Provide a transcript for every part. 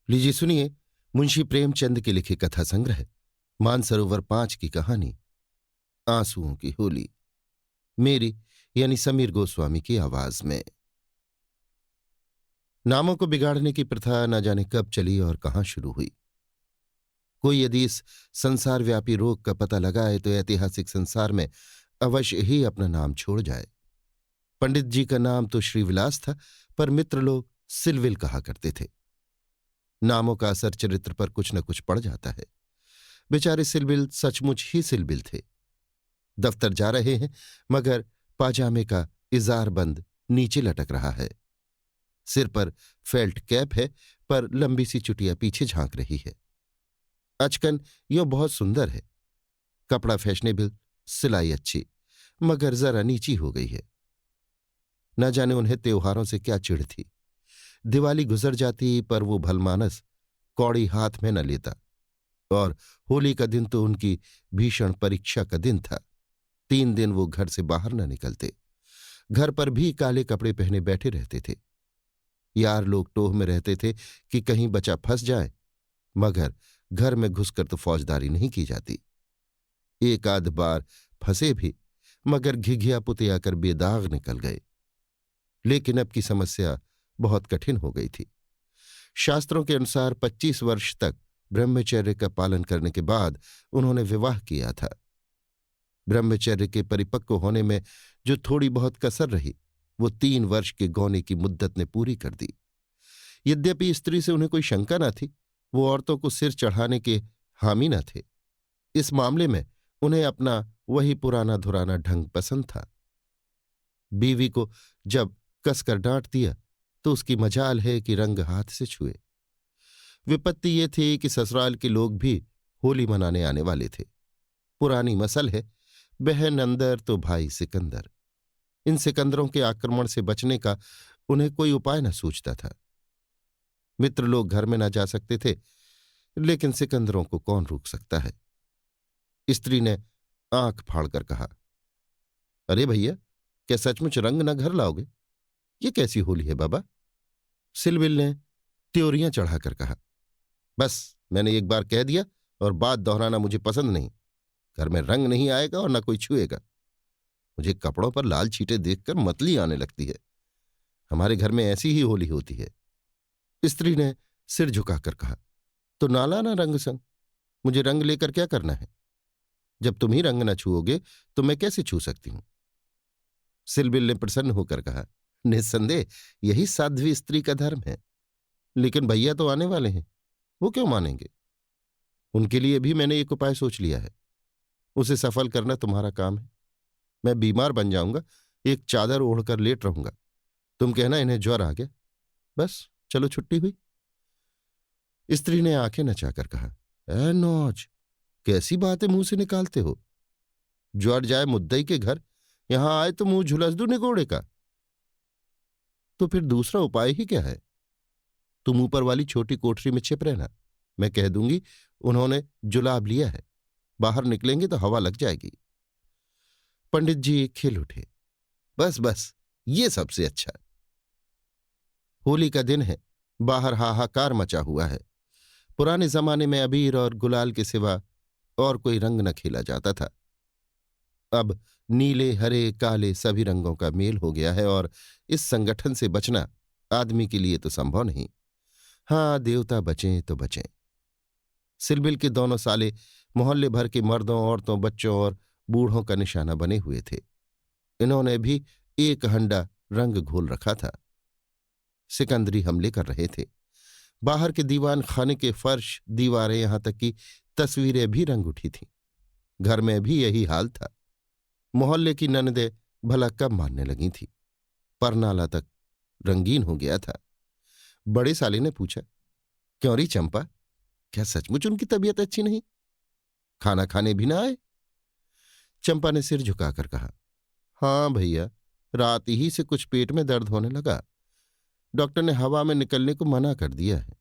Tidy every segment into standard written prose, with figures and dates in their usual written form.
लीजिए सुनिए मुंशी प्रेमचंद के लिखे कथा संग्रह मानसरोवर 5 की कहानी आंसुओं की होली, मेरी यानी समीर गोस्वामी की आवाज में। नामों को बिगाड़ने की प्रथा न जाने कब चली और कहाँ शुरू हुई। कोई यदि इस संसार व्यापी रोग का पता लगाए तो ऐतिहासिक संसार में अवश्य ही अपना नाम छोड़ जाए। पंडित जी का नाम तो श्रीविलास था, पर मित्र लोग सिलविल कहा करते थे। नामों का असर चरित्र पर कुछ न कुछ पड़ जाता है। बेचारे सिलबिल सचमुच ही सिलबिल थे। दफ्तर जा रहे हैं मगर पाजामे का इजार बंद नीचे लटक रहा है। सिर पर फेल्ट कैप है पर लंबी सी चुटिया पीछे झांक रही है। अचकन यो बहुत सुंदर है। कपड़ा फैशनेबल, सिलाई अच्छी, मगर जरा नीची हो गई है। न जाने उन्हें त्योहारों से क्या चिढ़ थी। दिवाली गुजर जाती पर वो भलमानस कौड़ी हाथ में न लेता, और होली का दिन तो उनकी भीषण परीक्षा का दिन था। 3 दिन वो घर से बाहर न निकलते। घर पर भी काले कपड़े पहने बैठे रहते थे। यार लोग टोह में रहते थे कि कहीं बचा फंस जाए, मगर घर में घुसकर तो फौजदारी नहीं की जाती। एक आध बार फंसे भी, मगर घिघिया पुते आकर बेदाग निकल गए। लेकिन अब की समस्या बहुत कठिन हो गई थी। शास्त्रों के अनुसार 25 वर्ष तक ब्रह्मचर्य का पालन करने के बाद उन्होंने विवाह किया था। ब्रह्मचर्य के परिपक्व होने में जो थोड़ी बहुत कसर रही, वो 3 वर्ष के गौने की मुद्दत ने पूरी कर दी। यद्यपि स्त्री से उन्हें कोई शंका न थी, वो औरतों को सिर चढ़ाने के हामी न थे। इस मामले में उन्हें अपना वही पुराना धुराना ढंग पसंद था। बीवी को जब कसकर डांट दिया तो उसकी मजाल है कि रंग हाथ से छुए। विपत्ति ये थी कि ससुराल के लोग भी होली मनाने आने वाले थे। पुरानी मसल है, बहन अंदर तो भाई सिकंदर। इन सिकंदरों के आक्रमण से बचने का उन्हें कोई उपाय न सूझता था। मित्र लोग घर में न जा सकते थे, लेकिन सिकंदरों को कौन रोक सकता है। स्त्री ने आंख फाड़कर कहा, अरे भैया, क्या सचमुच रंग न घर लाओगे? ये कैसी होली है बाबा? सिलविल ने त्योरियां चढ़ाकर कहा, बस मैंने एक बार कह दिया और बात दोहराना मुझे पसंद नहीं। घर में रंग नहीं आएगा और न कोई छुएगा। मुझे कपड़ों पर लाल छींटे देखकर मतली आने लगती है। हमारे घर में ऐसी ही होली होती है। स्त्री ने सिर झुकाकर कहा, तो नाला ना रंग संग। मुझे रंग लेकर क्या करना है? जब तुम ही रंग न छुओगे तो मैं कैसे छू सकती हूं? सिलबिल ने प्रसन्न होकर कहा, निस्संदेह यही साध्वी स्त्री का धर्म है। लेकिन भैया तो आने वाले हैं, वो क्यों मानेंगे? उनके लिए भी मैंने एक उपाय सोच लिया है। उसे सफल करना तुम्हारा काम है। मैं बीमार बन जाऊंगा, एक चादर ओढ़कर लेट रहूंगा। तुम कहना इन्हें ज्वर आ गया, बस चलो छुट्टी हुई। स्त्री ने आंखें नचाकर कहा, ए नौज, कैसी बातें मुंह से निकालते हो? ज्वर जाए मुद्दई के घर, यहां आए तो मुंह झुलस दू निगोड़े का। तो फिर दूसरा उपाय ही क्या है? तुम ऊपर वाली छोटी कोठरी में छिप रहना। मैं कह दूंगी उन्होंने जुलाब लिया है, बाहर निकलेंगे तो हवा लग जाएगी। पंडित जी खिल उठे, बस बस, ये सबसे अच्छा। होली का दिन है, बाहर हाहाकार मचा हुआ है। पुराने जमाने में अबीर और गुलाल के सिवा और कोई रंग न खेला जाता था। अब नीले, हरे, काले सभी रंगों का मेल हो गया है और इस संगठन से बचना आदमी के लिए तो संभव नहीं। हाँ, देवता बचें तो बचें। सिलबिल के दोनों साले मोहल्ले भर के मर्दों, औरतों, बच्चों और बूढ़ों का निशाना बने हुए थे। इन्होंने भी एक हंडा रंग घोल रखा था। सिकंदरी हमले कर रहे थे। बाहर के दीवान खाने के फर्श, दीवारें, यहां तक कि तस्वीरें भी रंग उठी थीं। घर में भी यही हाल था। मोहल्ले की ननदें भला कब मानने लगी थी। परनाला तक रंगीन हो गया था। बड़े साले ने पूछा, क्यों री चंपा, क्या सचमुच उनकी तबीयत अच्छी नहीं? खाना खाने भी ना आए? चंपा ने सिर झुकाकर कहा, हाँ भैया, रात ही से कुछ पेट में दर्द होने लगा। डॉक्टर ने हवा में निकलने को मना कर दिया है।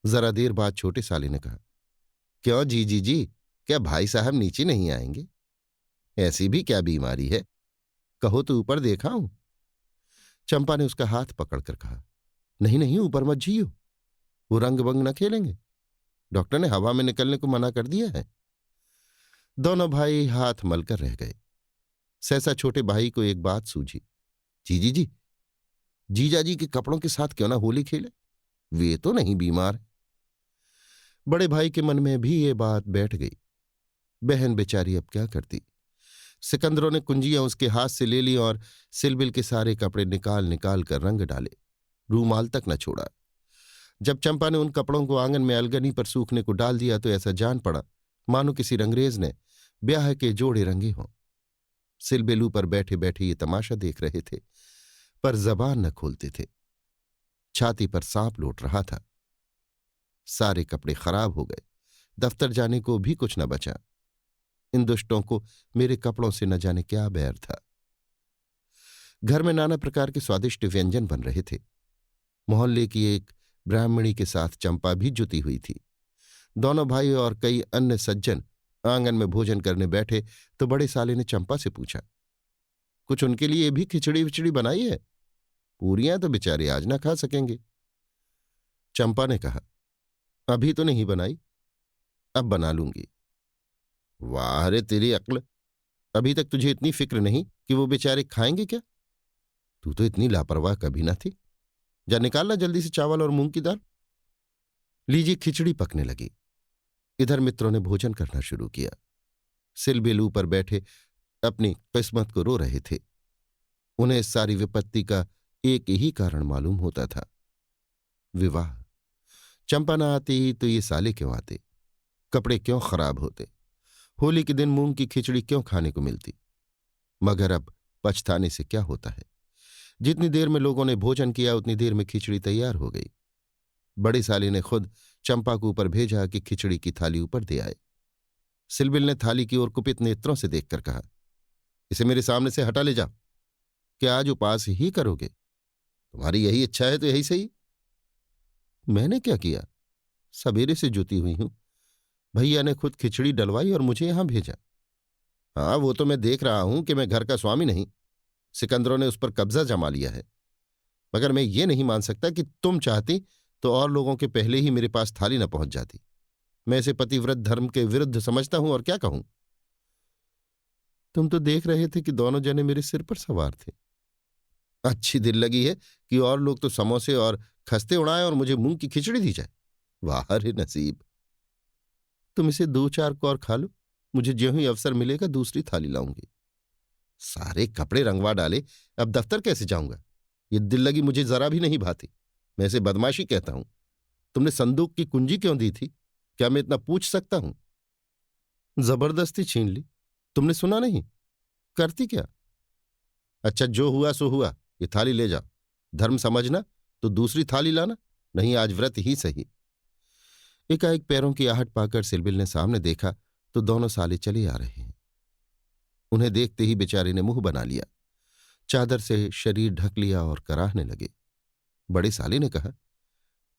जरा देर बाद छोटे साले ने कहा, क्यों जी, क्या भाई साहब नीचे नहीं आएंगे? ऐसी भी क्या बीमारी है, कहो तो ऊपर देखाऊं? चंपा ने उसका हाथ पकड़कर कहा, नहीं नहीं, ऊपर मत जियो। वो रंग बंग न खेलेंगे? डॉक्टर ने हवा में निकलने को मना कर दिया है। दोनों भाई हाथ मलकर रह गए। सहसा छोटे भाई को एक बात सूझी। जीजी जी, जीजा जी के कपड़ों के साथ क्यों ना होली खेले? वे तो नहीं बीमार है। बड़े भाई के मन में भी ये बात बैठ गई। बहन बेचारी अब क्या करती। सिकंदरों ने कुंजियां उसके हाथ से ले ली और सिलबिल के सारे कपड़े निकाल निकाल कर रंग डाले। रूमाल तक न छोड़ा। जब चंपा ने उन कपड़ों को आंगन में अलगनी पर सूखने को डाल दिया तो ऐसा जान पड़ा मानो किसी रंगरेज ने ब्याह के जोड़े रंगे हों। सिलबिलू पर बैठे बैठे ये तमाशा देख रहे थे, पर जबान न खोलते थे। छाती पर सांप लौट रहा था। सारे कपड़े खराब हो गए। दफ्तर जाने को भी कुछ न बचा। इन दुष्टों को मेरे कपड़ों से न जाने क्या बैर था। घर में नाना प्रकार के स्वादिष्ट व्यंजन बन रहे थे। मोहल्ले की एक ब्राह्मणी के साथ चंपा भी जुटी हुई थी। दोनों भाई और कई अन्य सज्जन आंगन में भोजन करने बैठे तो बड़े साले ने चंपा से पूछा, कुछ उनके लिए भी खिचड़ी विचड़ी बनाई है? पूरियां तो बेचारे आज ना खा सकेंगे। चंपा ने कहा, अभी तो नहीं बनाई, अब बना लूंगी। वाह रे तेरी अक्ल! अभी तक तुझे इतनी फिक्र नहीं कि वो बेचारे खाएंगे क्या? तू तो इतनी लापरवाह कभी ना थी। जा निकालना जल्दी से चावल और मूंग की दाल। लीजिए खिचड़ी पकने लगी। इधर मित्रों ने भोजन करना शुरू किया। सिलबिल ऊपर बैठे अपनी किस्मत को रो रहे थे। उन्हें इस सारी विपत्ति का एक ही कारण मालूम होता था, विवाह। चंपा न आती तो ये साले क्यों आते? कपड़े क्यों खराब होते? होली के दिन मूंग की खिचड़ी क्यों खाने को मिलती? मगर अब पछताने से क्या होता है। जितनी देर में लोगों ने भोजन किया उतनी देर में खिचड़ी तैयार हो गई। बड़े साले ने खुद चंपा को ऊपर भेजा कि खिचड़ी की थाली ऊपर दे आए। सिलबिल ने थाली की ओर कुपित नेत्रों से देखकर कहा, इसे मेरे सामने से हटा ले जाओ। क्या आज उपास ही करोगे? तुम्हारी यही इच्छा है तो यही सही। मैंने क्या किया? सवेरे से जुटी हुई हूं। भैया ने खुद खिचड़ी डलवाई और मुझे यहां भेजा। हाँ, वो तो मैं देख रहा हूं कि मैं घर का स्वामी नहीं, सिकंदरों ने उस पर कब्जा जमा लिया है। मगर मैं ये नहीं मान सकता कि तुम चाहती तो और लोगों के पहले ही मेरे पास थाली न पहुंच जाती। मैं इसे पतिव्रत धर्म के विरुद्ध समझता हूं और क्या कहूं। तुम तो देख रहे थे कि दोनों जने मेरे सिर पर सवार थे। अच्छी दिल लगी है कि और लोग तो समोसे और खस्ते उड़ाएं और मुझे मूंग की खिचड़ी दी जाए। वाह रे नसीब! तुम इसे दो चार कौर खा लो, मुझे ज्यों ही अवसर मिलेगा दूसरी थाली लाऊंगी। सारे कपड़े रंगवा डाले, अब दफ्तर कैसे जाऊंगा? ये दिल लगी मुझे जरा भी नहीं भाती। मैं इसे बदमाशी कहता हूं। तुमने संदूक की कुंजी क्यों दी थी? क्या मैं इतना पूछ सकता हूं? जबरदस्ती छीन ली। तुमने सुना नहीं? करती क्या? अच्छा, जो हुआ सो हुआ। ये थाली ले जाओ। धर्म समझना तो दूसरी थाली लाना, नहीं आज व्रत ही सही। एकाएक पैरों की आहट पाकर सिलबिल ने सामने देखा तो दोनों साले चले आ रहे हैं। उन्हें देखते ही बेचारे ने मुंह बना लिया, चादर से शरीर ढक लिया और कराहने लगे। बड़े साले ने कहा,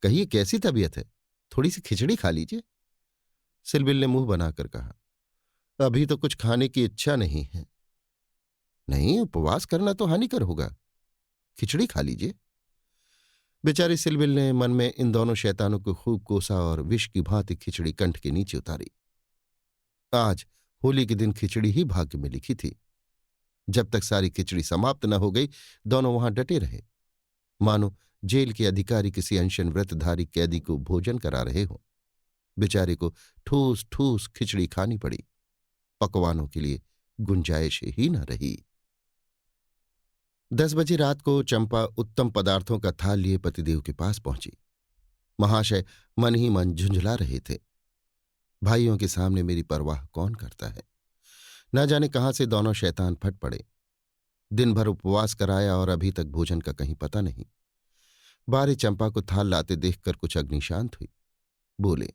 कहिए कैसी तबीयत है? थोड़ी सी खिचड़ी खा लीजिए। सिलबिल ने मुंह बनाकर कहा, अभी तो कुछ खाने की इच्छा नहीं है। नहीं, उपवास करना तो हानिकर होगा, खिचड़ी खा लीजिए। बेचारी सिलबिल ने मन में इन दोनों शैतानों को खूब कोसा और विष की भांति खिचड़ी कंठ के नीचे उतारी। आज होली के दिन खिचड़ी ही भाग्य में लिखी थी। जब तक सारी खिचड़ी समाप्त न हो गई दोनों वहां डटे रहे, मानो जेल के अधिकारी किसी अनशन व्रतधारी कैदी को भोजन करा रहे हो। बेचारे को ठूस ठूस खिचड़ी खानी पड़ी। पकवानों के लिए गुंजाइश ही न रही। 10 बजे रात को चंपा उत्तम पदार्थों का थाल लिए पतिदेव के पास पहुंची। महाशय मन ही मन झुंझला रहे थे। भाइयों के सामने मेरी परवाह कौन करता है? न जाने कहां से दोनों शैतान फट पड़े। दिन भर उपवास कराया और अभी तक भोजन का कहीं पता नहीं। बारी चंपा को थाल लाते देखकर कुछ अग्नि शांत हुई। बोले,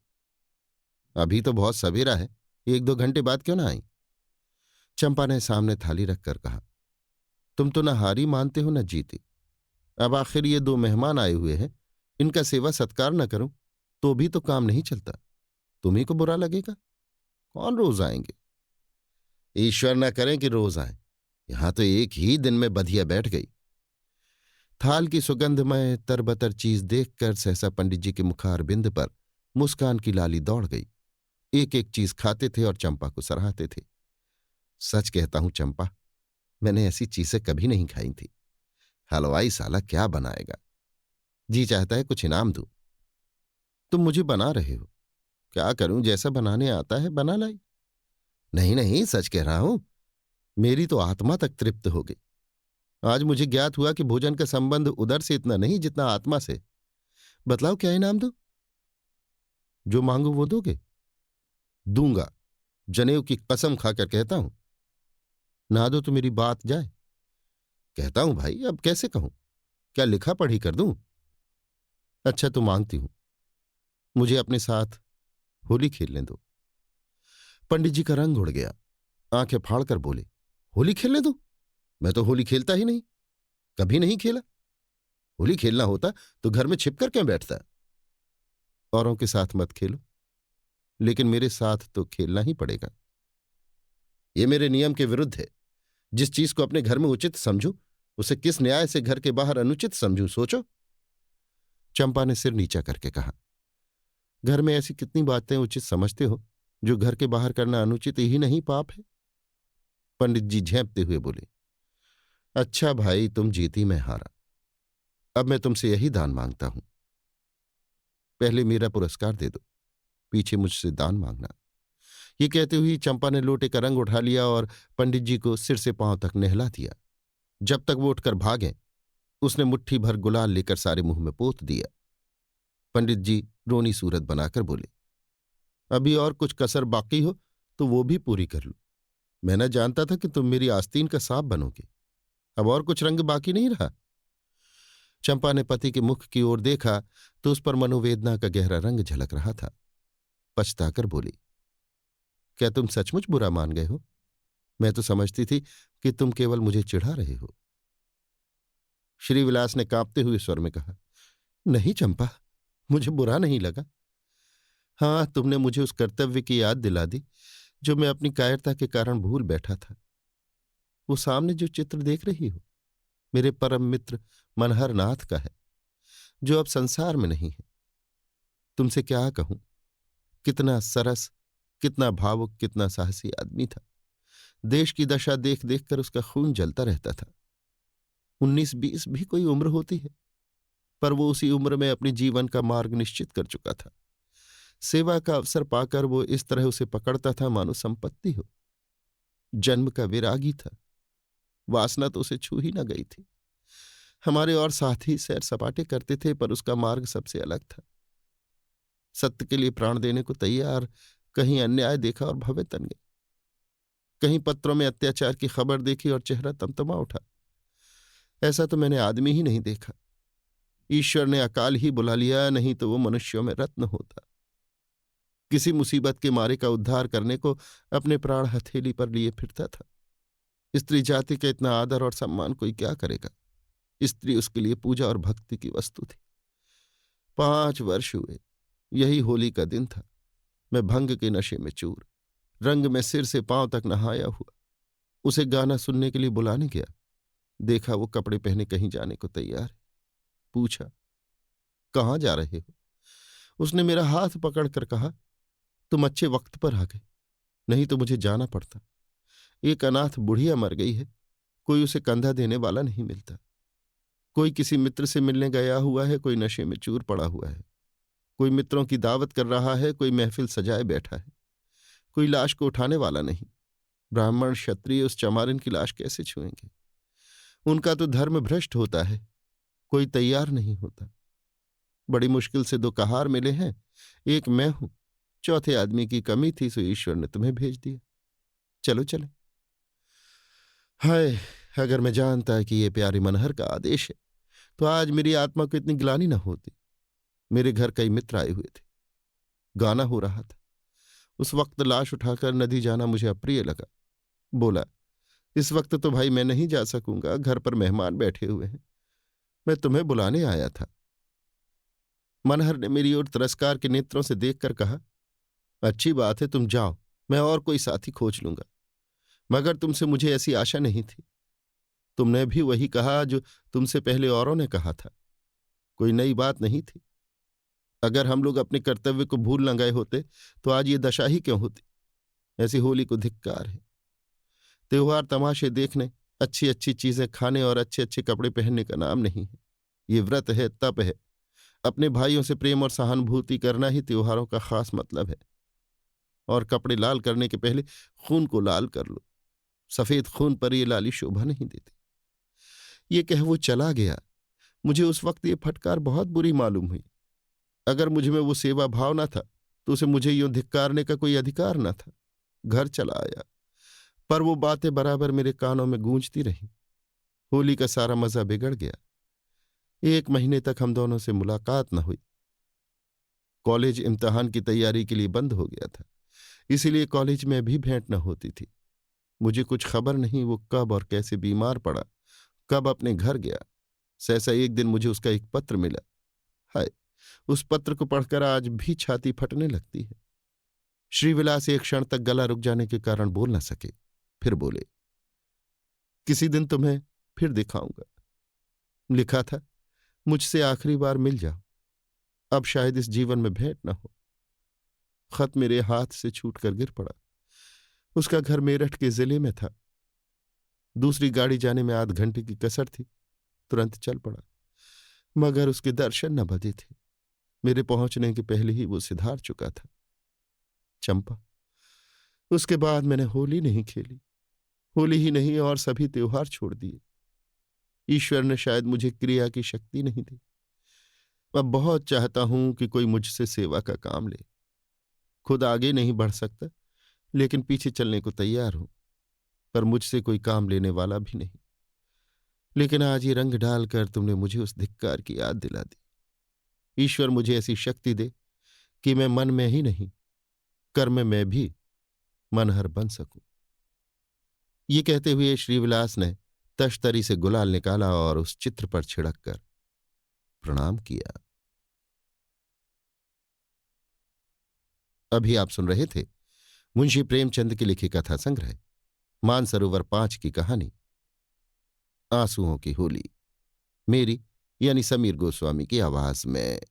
अभी तो बहुत सवेरा है, 1-2 घंटे बाद क्यों ना आई? चंपा ने सामने थाली रखकर कहा, तुम तो न हारी मानते हो न जीती। अब आखिर ये 2 मेहमान आए हुए हैं, इनका सेवा सत्कार न करूं तो भी तो काम नहीं चलता। तुम्ही को बुरा लगेगा। कौन रोज आएंगे? ईश्वर न करें कि रोज आए। यहां तो एक ही दिन में बधिया बैठ गई। थाल की सुगंधमय तरबतर चीज देखकर सहसा पंडित जी के मुखार बिंद पर मुस्कान की लाली दौड़ गई। एक एक चीज खाते थे और चंपा को सराहते थे। सच कहता हूं चंपा, मैंने ऐसी चीजें कभी नहीं खाई थी। हलवाई साला क्या बनाएगा, जी चाहता है कुछ इनाम दूं। तुम मुझे बना रहे हो, क्या करूं, जैसा बनाने आता है बना लाई। नहीं नहीं, सच कह रहा हूं, मेरी तो आत्मा तक तृप्त हो गई। आज मुझे ज्ञात हुआ कि भोजन का संबंध उदर से इतना नहीं जितना आत्मा से। बतलाओ क्या इनाम दो। जो मांगो वो दोगे। दूंगा, जनेऊ की कसम खाकर कहता हूं। ना दो तो मेरी बात जाए। कहता हूं भाई, अब कैसे कहूं, क्या लिखा पढ़ी कर दूं। अच्छा तो मांगती हूं, मुझे अपने साथ होली खेलने दो। पंडित जी का रंग उड़ गया, आंखें फाड़कर बोले, होली खेलने दो? मैं तो होली खेलता ही नहीं, कभी नहीं खेला। होली खेलना होता तो घर में छिपकर क्यों बैठता। औरों के साथ मत खेलो, लेकिन मेरे साथ तो खेलना ही पड़ेगा। ये मेरे नियम के विरुद्ध है। जिस चीज को अपने घर में उचित समझूं, उसे किस न्याय से घर के बाहर अनुचित समझूं, सोचो। चंपा ने सिर नीचा करके कहा, घर में ऐसी कितनी बातें उचित समझते हो जो घर के बाहर करना अनुचित ही नहीं पाप है। पंडित जी झेंपते हुए बोले, अच्छा भाई, तुम जीती मैं हारा। अब मैं तुमसे यही दान मांगता हूं, पहले मेरा पुरस्कार दे दो, पीछे मुझसे दान मांगना। ये कहते हुए चंपा ने लोटे का रंग उठा लिया और पंडित जी को सिर से पांव तक नहला दिया। जब तक वो उठकर भागे, उसने मुट्ठी भर गुलाल लेकर सारे मुंह में पोत दिया। पंडित जी रोनी सूरत बनाकर बोले, अभी और कुछ कसर बाकी हो तो वो भी पूरी कर लो। मैं न जानता था कि तुम मेरी आस्तीन का सांप बनोगे। अब और कुछ रंग बाकी नहीं रहा। चंपा ने पति के मुख की ओर देखा तो उस पर मनोवेदना का गहरा रंग झलक रहा था। पछताकर बोली, क्या तुम सचमुच बुरा मान गए हो? मैं तो समझती थी कि तुम केवल मुझे चिढ़ा रहे हो। श्रीविलास ने कांपते हुए स्वर में कहा, नहीं चंपा, मुझे बुरा नहीं लगा। हाँ, तुमने मुझे उस कर्तव्य की याद दिला दी जो मैं अपनी कायरता के कारण भूल बैठा था। वो सामने जो चित्र देख रही हो, मेरे परम मित्र मनहर नाथ का है, जो अब संसार में नहीं है। तुमसे क्या कहूं, कितना सरस, कितना भावुक, कितना साहसी आदमी था। देश की दशा देख देख कर उसका खून जलता रहता था। 19-20 भी कोई उम्र होती है, पर वो उसी उम्र में अपने जीवन का मार्ग निश्चित कर चुका था। सेवा का अवसर पाकर वो इस तरह उसे पकड़ता था मानो संपत्ति हो। जन्म का विरागी था, वासना तो उसे छू ही न गई थी। हमारे और साथी सैर सपाटे करते थे, पर उसका मार्ग सबसे अलग था। सत्य के लिए प्राण देने को तैयार, कहीं अन्याय देखा और भवे तन गए, कहीं पत्रों में अत्याचार की खबर देखी और चेहरा तमतमा उठा। ऐसा तो मैंने आदमी ही नहीं देखा। ईश्वर ने अकाल ही बुला लिया, नहीं तो वो मनुष्यों में रत्न होता। किसी मुसीबत के मारे का उद्धार करने को अपने प्राण हथेली पर लिए फिरता था। स्त्री जाति का इतना आदर और सम्मान कोई क्या करेगा। स्त्री उसके लिए पूजा और भक्ति की वस्तु थी। 5 वर्ष हुए, यही होली का दिन था। मैं भंग के नशे में चूर, रंग में सिर से पांव तक नहाया हुआ उसे गाना सुनने के लिए बुलाने गया। देखा वो कपड़े पहने कहीं जाने को तैयार है। पूछा, कहाँ जा रहे हो? उसने मेरा हाथ पकड़कर कहा, तुम अच्छे वक्त पर आ गए, नहीं तो मुझे जाना पड़ता। एक अनाथ बुढ़िया मर गई है, कोई उसे कंधा देने वाला नहीं मिलता। कोई किसी मित्र से मिलने गया हुआ है, कोई नशे में चूर पड़ा हुआ है। कोई मित्रों की दावत कर रहा है, कोई महफिल सजाए बैठा है। कोई लाश को उठाने वाला नहीं। ब्राह्मण क्षत्रिय उस चमारिन की लाश कैसे छुएंगे? उनका तो धर्म भ्रष्ट होता है। कोई तैयार नहीं होता। बड़ी मुश्किल से 2 कहार मिले हैं, एक मैं हूं, चौथे आदमी की कमी थी, सो ईश्वर ने तुम्हें भेज दिया। चलो चले। हाय, अगर मैं जानता कि ये प्यारे मनहर का आदेश है तो आज मेरी आत्मा को इतनी ग्लानि न होती। मेरे घर कई मित्र आए हुए थे, गाना हो रहा था। उस वक्त लाश उठाकर नदी जाना मुझे अप्रिय लगा। बोला, इस वक्त तो भाई मैं नहीं जा सकूंगा, घर पर मेहमान बैठे हुए हैं, मैं तुम्हें बुलाने आया था। मनहर ने मेरी ओर तिरस्कार के नेत्रों से देखकर कहा, अच्छी बात है, तुम जाओ, मैं और कोई साथी खोज लूंगा, मगर तुमसे मुझे ऐसी आशा नहीं थी। तुमने भी वही कहा जो तुमसे पहले औरों ने कहा था। कोई नई बात नहीं थी। अगर हम लोग अपने कर्तव्य को भूल न गए होते तो आज ये दशा ही क्यों होती। ऐसी होली को धिक्कार है। त्योहार तमाशे देखने, अच्छी अच्छी चीजें खाने और अच्छे अच्छे कपड़े पहनने का नाम नहीं है। ये व्रत है, तप है। अपने भाइयों से प्रेम और सहानुभूति करना ही त्योहारों का खास मतलब है। और कपड़े लाल करने के पहले खून को लाल कर लो। सफेद खून पर ये लाली शोभा नहीं देती। ये कह वो चला गया। मुझे उस वक्त ये फटकार बहुत बुरी मालूम हुई। अगर मुझ में वो सेवा भाव न था तो उसे मुझे यूं धिक्कारने का कोई अधिकार न था। घर चला आया, पर वो बातें बराबर मेरे कानों में गूंजती रहीं। होली का सारा मजा बिगड़ गया। 1 महीने तक हम दोनों से मुलाकात न हुई। कॉलेज इम्तिहान की तैयारी के लिए बंद हो गया था, इसीलिए कॉलेज में भी भेंट न होती थी। मुझे कुछ खबर नहीं वो कब और कैसे बीमार पड़ा, कब अपने घर गया। सहसा एक दिन मुझे उसका एक पत्र मिला। हाय, उस पत्र को पढ़कर आज भी छाती फटने लगती है। श्रीविलास एक क्षण तक गला रुक जाने के कारण बोल न सके। फिर बोले, किसी दिन तुम्हें फिर दिखाऊंगा। लिखा था, मुझसे आखिरी बार मिल जाओ, अब शायद इस जीवन में भेंट न हो। खत मेरे हाथ से छूटकर गिर पड़ा। उसका घर मेरठ के जिले में था। दूसरी गाड़ी जाने में आध घंटे की कसर थी। तुरंत चल पड़ा, मगर उसके दर्शन न बधे थे। मेरे पहुंचने के पहले ही वो सिधार चुका था। चंपा, उसके बाद मैंने होली नहीं खेली। होली ही नहीं, और सभी त्योहार छोड़ दिए। ईश्वर ने शायद मुझे क्रिया की शक्ति नहीं दी। अब बहुत चाहता हूं कि कोई मुझसे सेवा का काम ले। खुद आगे नहीं बढ़ सकता, लेकिन पीछे चलने को तैयार हूं। पर मुझसे कोई काम लेने वाला भी नहीं। लेकिन आज ये रंग डालकर तुमने मुझे उस धिक्कार की याद दिला दी। ईश्वर मुझे ऐसी शक्ति दे कि मैं मन में ही नहीं, कर्म में भी मनहर बन सकूं। ये कहते हुए श्रीविलास ने तश्तरी से गुलाल निकाला और उस चित्र पर छिड़क कर प्रणाम किया। अभी आप सुन रहे थे मुंशी प्रेमचंद की लिखी कथा संग्रह मानसरोवर 5 की कहानी आंसुओं की होली, मेरी यानी समीर गोस्वामी की आवाज में।